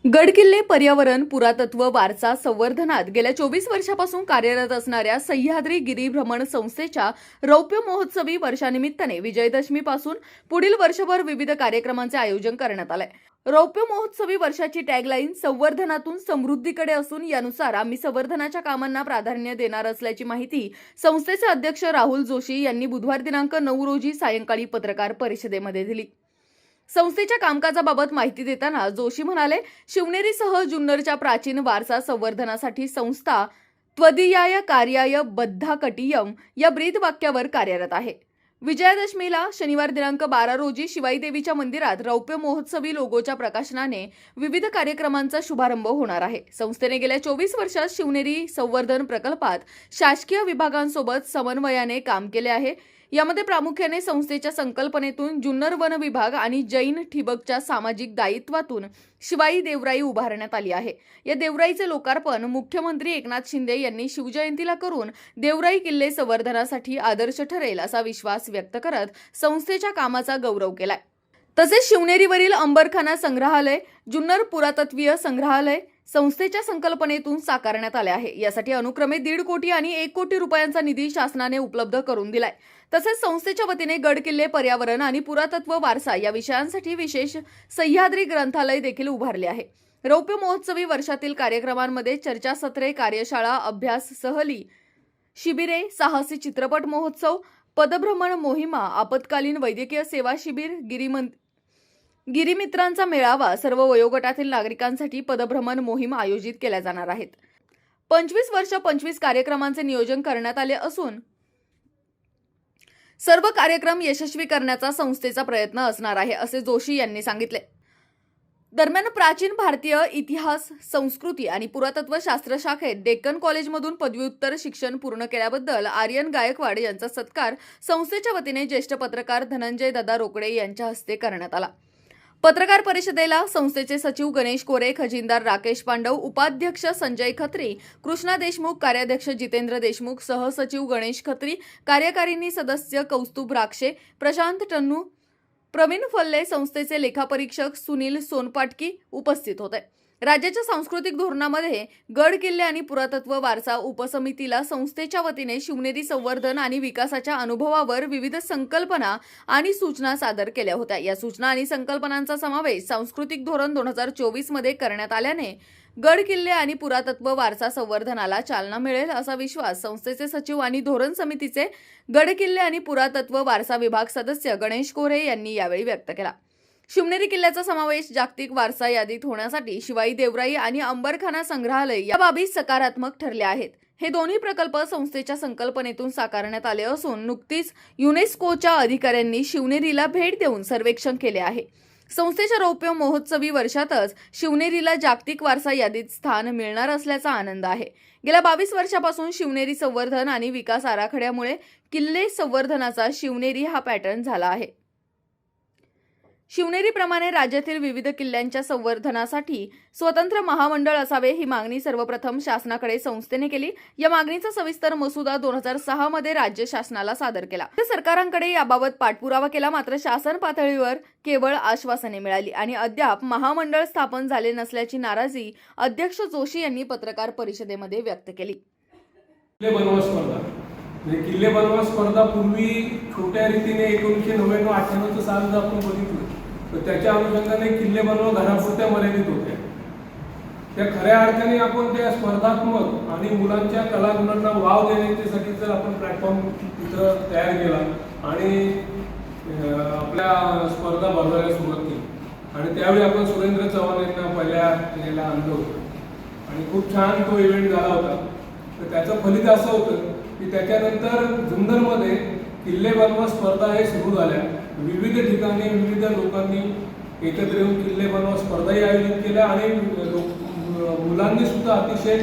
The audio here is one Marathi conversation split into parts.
गडकिल्ले पर्यावरण पुरातत्व वारसा संवर्धनात गेल्या 24 वर्षापासून कार्यरत असणाऱ्या सह्याद्री गिरिभ्रमण संस्थेच्या रौप्य महोत्सवी वर्षानिमित्ताने विजयदशमीपासून पुढील वर्षभर विविध कार्यक्रमांचे आयोजन करण्यात आले। रौप्य महोत्सवी वर्षाची टॅगलाईन संवर्धनातून समृद्धीकडे असून यानुसार आम्ही संवर्धनाच्या कामांना प्राधान्य देणार असल्याची माहिती संस्थेचे अध्यक्ष राहुल जोशी यांनी बुधवार दिनांक 9 रोजी सायंकाळी पत्रकार परिषदेमध्ये दिली। संस्थेच्या कामकाजाबाबत माहिती देताना जोशी म्हणाले, शिवनेरीसह जुन्नरच्या प्राचीन वारसा संवर्धनासाठी संस्था त्वदीयाय कार्याय बद्धाकटीयम या ब्रीदवाक्यावर कार्यरत आहे। विजयादशमीला शनिवार दिनांक 12 रोजी शिवाई देवीच्या मंदिरात रौप्य महोत्सवी लोगोच्या प्रकाशनाने विविध कार्यक्रमांचा शुभारंभ होणार आहे। संस्थेने गेल्या 24 वर्षात शिवनेरी संवर्धन प्रकल्पात शासकीय विभागांसोबत समन्वयाने काम केले आहे। यामध्ये प्रामुख्याने संस्थेच्या संकल्पनेतून जुन्नर वन विभाग आणि जैन ठिबकच्या सामाजिक दायित्वातून शिवाई देवराई उभारण्यात आली आहे। या देवराईचे लोकार्पण मुख्यमंत्री एकनाथ शिंदे यांनी शिवजयंतीला करून देवराई किल्ले संवर्धनासाठी आदर्श ठरेल असा विश्वास व्यक्त करत संस्थेच्या कामाचा गौरव केलाय। तसेच शिवनेरीवरील अंबरखाना संग्रहालय, जुन्नर पुरातत्वीय संग्रहालय संस्थेच्या संकल्पनेतून साकारण्यात आले आहे। यासाठी अनुक्रमे 1.5 कोटी आणि 1 कोटी रुपयांचा निधी शासनाने उपलब्ध करून दिलाय। तसेच संस्थेच्या वतीने गडकिल्ले पर्यावरण आणि पुरातत्व वारसा या विषयांसाठी विशेष सह्याद्री ग्रंथालय देखील उभारले आहे। रौप्य महोत्सवी वर्षातील कार्यक्रमांमध्ये चर्चासत्रे, कार्यशाळा, अभ्यास सहली, शिबिरे, साहसी चित्रपट महोत्सव, पदभ्रमण मोहिमा, आपत्कालीन वैद्यकीय सेवा शिबिर, गिरिमित्रांचा मेळावा, सर्व वयोगटातील नागरिकांसाठी पदभ्रमण मोहीम आयोजित केल्या जाणार आहेत। 25 वर्ष 25 कार्यक्रमांचे नियोजन करण्यात आले असून सर्व कार्यक्रम यशस्वी करण्याचा संस्थेचा प्रयत्न असणार आहे, असे जोशी यांनी सांगितले। दरम्यान प्राचीन भारतीय इतिहास, संस्कृती आणि पुरातत्व शास्त्र शाखेत डेक्कन कॉलेजमधून पदव्युत्तर शिक्षण पूर्ण केल्याबद्दल आर्यन गायकवाड यांचा सत्कार संस्थेच्या वतीने ज्येष्ठ पत्रकार धनंजय दादा रोकडे यांच्या हस्ते करण्यात आला। पत्रकार परिषदेला संस्थेचे सचिव गणेश कोरे, खजिनदार राकेश पांडव, उपाध्यक्ष संजय खत्री, कृष्णा देशमुख, कार्याध्यक्ष जितेंद्र देशमुख, सहसचिव गणेश खत्री, कार्यकारिणी सदस्य कौस्तुभ राक्षे, प्रशांत टन्नू, प्रवीण फल्ले, संस्थेचे लेखापरीक्षक सुनील सोनपाटकी उपस्थित होते। राज्याच्या सांस्कृतिक धोरणामध्ये गड किल्ले आणि पुरातत्व वारसा उपसमितीला संस्थेच्या वतीने शिवनेरी संवर्धन आणि विकासाच्या अनुभवावर विविध संकल्पना आणि सूचना सादर केल्या होत्या। या सूचना आणि संकल्पनांचा समावेश सांस्कृतिक धोरण 2024 मध्ये करण्यात आल्याने गड किल्ले आणि पुरातत्व वारसा संवर्धनाला चालना मिळेल असा विश्वास संस्थेचे सचिव आणि धोरण समितीचे गड किल्ले आणि पुरातत्व वारसा विभाग सदस्य गणेश कोरे यांनी यावेळी व्यक्त केला। शिवनेरी किल्ल्याचा समावेश जागतिक वारसा यादीत होण्यासाठी शिवाई देवराई आणि अंबरखाना संग्रहालय या बाबी सकारात्मक ठरल्या आहेत। हे दोन्ही प्रकल्प संस्थेच्या संकल्पनेतून साकारण्यात आले असून नुकतीच युनेस्कोच्या अधिकाऱ्यांनी शिवनेरीला भेट देऊन सर्वेक्षण केले आहे। संस्थेच्या रौप्य महोत्सवी वर्षातच शिवनेरीला जागतिक वारसा यादीत स्थान मिळणार असल्याचा आनंद आहे। गेल्या 22 वर्षापासून शिवनेरी संवर्धन आणि विकास आराखड्यामुळे किल्ले संवर्धनाचा शिवनेरी हा पॅटर्न झाला आहे। शिवनेरीप्रमाणे राज्यातील विविध किल्ल्यांच्या संवर्धनासाठी स्वतंत्र महामंडळ असावे ही मागणी सर्वप्रथम शासनाकडे संस्थेने केली। या मागणीचा सविस्तर मसुदा 2006 मध्ये राज्य शासनाला सादर केला। सरकारांकडे याबाबत पाठपुरावा केला, मात्र शासन पातळीवर केवळ आश्वासने मिळाली आणि अद्याप महामंडळ स्थापन झाले नसल्याची नाराजी अध्यक्ष जोशी यांनी पत्रकार परिषदेमध्ये व्यक्त केली। किल्ले बनवा स्पर्धा पूर्वी छोट्या रीतीने 1999-98 साल जर आपण बघितलं तर त्याच्या अनुषंगाने किल्ले बनवा घरापुरत्या मर्यादित होत्या। त्या खऱ्या अर्थाने आपण त्या स्पर्धात्मक आणि मुलांच्या कलागुणांना वाव देण्यासाठी जर आपण प्लॅटफॉर्म तिथं तयार केला आणि आपल्या स्पर्धा भरवायला सुरुवात केली आणि त्यावेळी आपण सुरेंद्र चव्हाण यांना पहिल्या याला आणलं होतं आणि खूप छान तो इव्हेंट झाला होता। तर त्याचं फलित असं होतं की त्याच्यानंतर जुन्नरमध्ये किल्ले बनवा स्पर्धा हे सुरू झाल्या। विविध ठिकाणी विविध लोकांनी एकत्र येऊन किल्ले बनवा स्पर्धाही आयोजित केल्या आणि मुलांनी सुद्धा अतिशय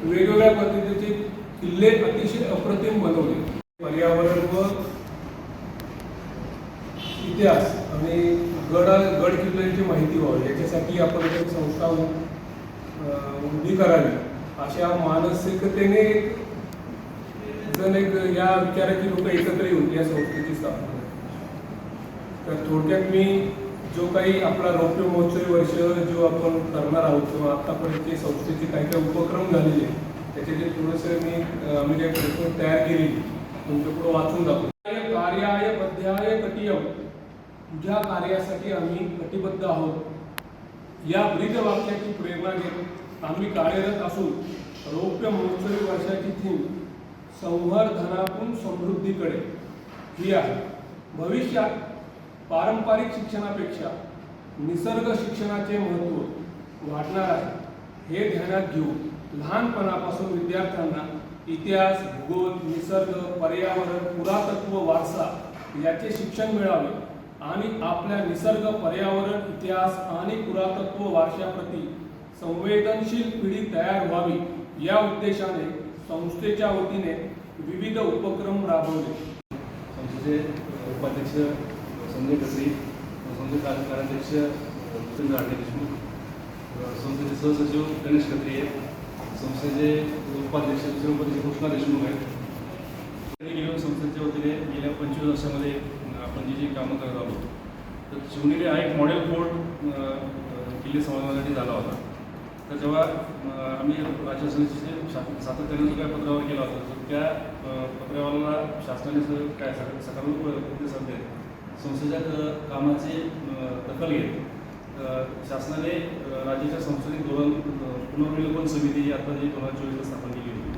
वेगवेगळ्या पद्धतीचे किल्ले अतिशय अप्रतिम बनवले। पर्यावरण व इतिहास आणि गड किल्ल्यांची माहिती व्हावी याच्यासाठी आपण एक संस्था उभी करावी अशा मानसिकतेने एक या विचाराची लोक एकत्र येऊन या संस्थेची स्थापना। तर थोडक्यात मी जो काही आपला रौप्य महोत्सवी वर्ष जो आपण करणार आहोत किंवा आतापर्यंत संस्थेचे काही काही उपक्रम झालेले आहेत त्याचे जे थोडंसं आम्ही जे प्रश्न तयार केलेली तुमच्या पुढे वाचून दाखवतो. कार्याय बद्ध्याय कटियम, तुझ्या कार्यासाठी आम्ही कटिबद्ध आहोत या ब्रीद वाक्याची प्रेरणा घेत आम्ही कार्यरत असून रौप्य महोत्सवी वर्षाची थीम संवर्धनातून समृद्धीकडे ही आहे. भविष्यात पारंपरिक शिक्षणापेक्षा निसर्ग शिक्षणाचे महत्त्व वाढणार आहे. हे ध्यानात घेऊन लहानपणापासून विद्यार्थ्यांना इतिहास, भूगोल, निसर्ग, पर्यावरण, पुरातत्व, वारसा याचे शिक्षण मिळावे आणि आपल्या निसर्ग, पर्यावरण, इतिहास आणि पुरातत्व वारशाप्रती संवेदनशील पिढी तयार व्हावी या उद्देशाने संस्थेच्या वतीने विविध उपक्रम राबवले. संस्थेचे उपाध्यक्ष संजय खत्री, संस्थेचे कार्याध्यक्ष जितेंद्र आडणे देशमुख, संस्थेचे सहसचिव गणेश खत्री आहेत, संस्थेचे उपाध्यक्ष दुसरे उपाध्यक्ष कृष्णा देशमुख आहेत. घेऊन संस्थेच्या वतीने गेल्या 25 वर्षामध्ये आपण जी कामं करत आलो तर शिवनेरी हा एक मॉडेल फोर्ट किल्ले संवर्धनासाठी झाला होता. तर जेव्हा आम्ही राज्य संस्थेचे सातत्याने जो काय पत्रावर केला होता तर त्या पत्रावाला शासनाने काय सकारात्मक प्रतिसाद देत संस्थेच्या कामाची दखल घेत शासनाने राज्याच्या सांस्कृतिक धोरण पुनर्विलोकन समिती आता जी 2024 स्थापन केली होती.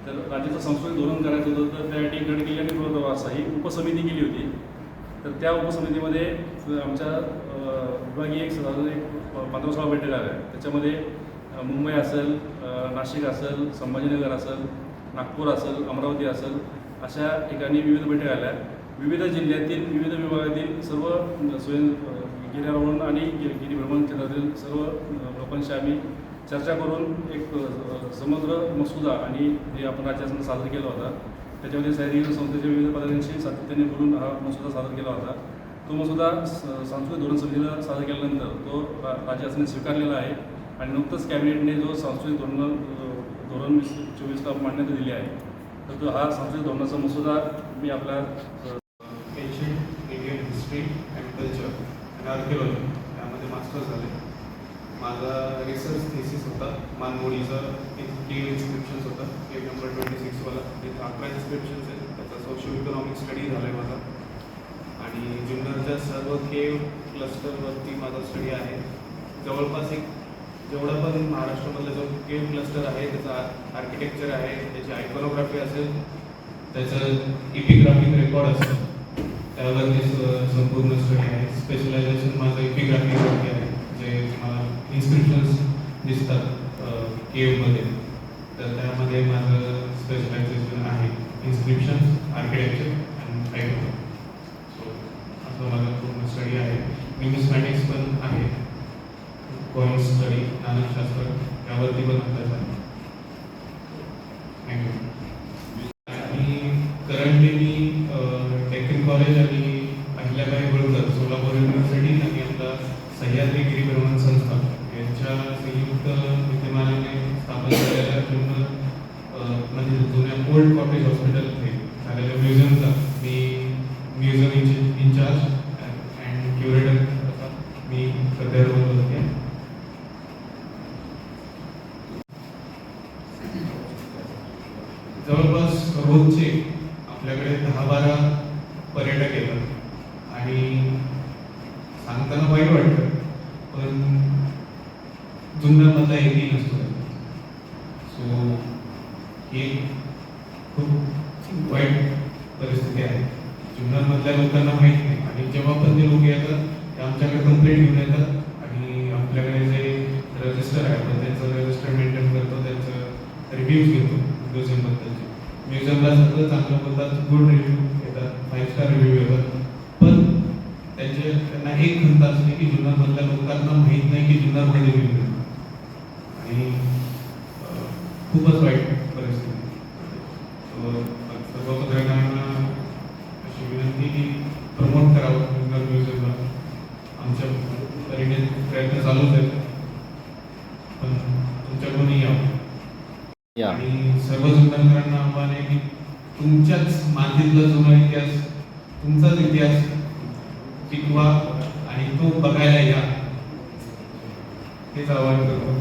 तर राज्याचं सांस्कृतिक धोरण करायचं होतं तर त्यासाठी गडकिल्ले आणि पुरातत्व वारसा ही उपसमिती केली होती. तर त्या उपसमितीमध्ये आमच्या विभागीय साधारण 15-16 बैठका आल्या. त्याच्यामध्ये मुंबई असेल, नाशिक असेल, संभाजीनगर असेल, नागपूर असेल, अमरावती असेल अशा ठिकाणी विविध बैठका आल्या. विविध जिल्ह्यातील विविध विभागातील सर्व गिर्यारोहण आणि गिरीभ्रमण क्षेत्रातील सर्व लोकांशी आम्ही चर्चा करून एक समग्र मसुदा आणि जे आपण राज्यासमोर सादर केला होता त्याच्यामध्ये सह्याद्री संस्थेच्या विविध पदाधिकाऱ्यांशी सातत्याने बोलून हा मसुदा सादर केला होता. तो मसुदा सांस्कृतिक धोरण समितीला सादर केल्यानंतर तो राज्यासने स्वीकारलेला आहे आणि नुकतंच कॅबिनेटने जो सांस्कृतिक धोरण 2024ला मान्यता दिली आहे तर तो हा सांस्कृतिक धोरणाचा मसुदा मी आपल्या ancient Indian history and culture आणि आर्किओलॉजी यामध्ये मास्टर्स झाले. माझा रिसर्च थेसिस होता मानमोडीचा केव इन्स्क्रिप्शन्स होता, केव नंबर 26वाला. तिथे 11 इन्स्क्रिप्शन्स आहेत. त्याचा सोशिओ इकॉनॉमिक स्टडी झाला आहे माझा आणि जुन्नरच्या सर्व केव क्लस्टरवरती माझा स्टडी आहे. जवळपास एक जेवढा पण महाराष्ट्रामधला जो केव क्लस्टर आहे त्याचा आर्किटेक्चर आहे, त्याची आयकॉनोग्राफी असेल, त्याचं इपिग्राफिक रेकॉर्ड असेल त्यावरती संपूर्ण स्टडी आहे. स्पेशलायझेशन माझं इपिग्राफीवरती आहे जे मला इन्स्क्रिप्शन्स दिसतात केवमध्ये तर त्यामध्ये माझं स्पेशलायझेशन आहे इन्स्क्रिप्शन्स, आर्किटेक्चर अँड आयकॉनॉग्राफी. सो असं माझं पूर्ण स्टडी आहे. न्यूमिस्मॅटिक्स पण आहे, कॉइन स्टडी, नाणकशास्त्र यावरती पण अभ्यास आहे. थँक्यू. आणि करंटली मी डेक्कन कॉलेज आणि अहिल्याबाई होळकर सोलापूर युनिव्हर्सिटी आणि आपला सह्याद्री गिरीभ्रमण संस्था यांच्या संयुक्त विद्यमानाने स्थापन झालेल्या म्हणजे जुन्या ओल्ड कॉटेज हॉस्पिटल झालेल्या म्युझियमचा मी म्युझियम इन्चार्ज अँड क्युरेटर असा मी सध्या रोल होते. जवळपास रोजचे आपल्याकडे 10-12 पर्यटक येतात आणि सांगताना वाईट वाटतं पण जुन्नरमधला एकही नसतो. सो ही खूप वाईट परिस्थिती आहे. जुन्नरमधल्या लोकांना माहीत नाही आणि जेव्हा पण ते लोक येतात ते आमच्याकडे कंप्लेंट घेऊन येतात आणि आपल्याकडे जे रजिस्टर आहे आपण त्यांचं रजिस्टर मेंटेन करतो, त्यांचं रिव्ह्यूज घेतो म्युझियमबद्दलचे. म्युझियमला सगळं चांगलं बोलतात, गुड रिव्ह्यू येतात, 5 स्टार रिव्ह्यू येतात, पण त्यांना एक खंत असते की जुन्नरमधल्या लोकांना माहीत नाही की जुन्नरमध्ये म्युझियम आणि खूपच वाईट परिस्थिती. सर्व पत्रकारांना अशी विनंती की प्रमोट करावं जुन्नर म्युझियमला. आमच्या तरीने प्रयत्न चालूच आहेत पण तुमच्याकडूनही यावं. आणि सर्व जुन्नरकरांना आव्हान आहे की तुमच्याच मातीतला जुना इतिहास, तुमचाच इतिहास टिकवा आणि तो बघायला या हेच आवाहन करतो.